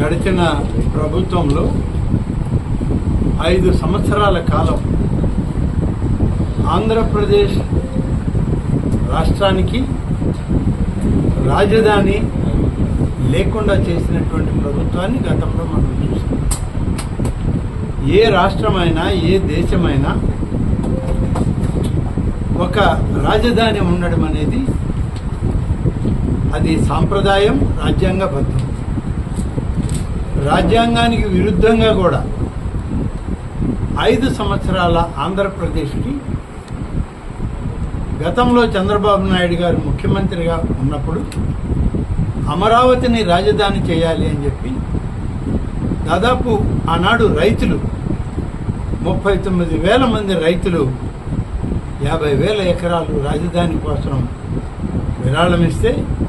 గడిచిన ప్రభుత్వంలో 5 సంవత్సరాల కాలం ఆంధ్రప్రదేశ్ రాష్ట్రానికి రాజధాని లేకుండా చేసినటువంటి ప్రభుత్వాన్ని గతంలో మనం చూసాం. ఏ రాష్ట్రమైనా ఏ దేశమైనా ఒక రాజధాని ఉండడం అనేది అది సాంప్రదాయం, రాజ్యాంగబద్ధం. రాజ్యాంగానికి విరుద్ధంగా కూడా 5 సంవత్సరాల ఆంధ్రప్రదేశ్కి గతంలో చంద్రబాబు నాయుడు గారు ముఖ్యమంత్రిగా ఉన్నప్పుడు అమరావతిని రాజధాని చేయాలి అని చెప్పి దాదాపు ఆనాడు రైతులు 39,000 మంది రైతులు 50,000 ఎకరాలు రాజధాని కోసం విరాళమిస్తే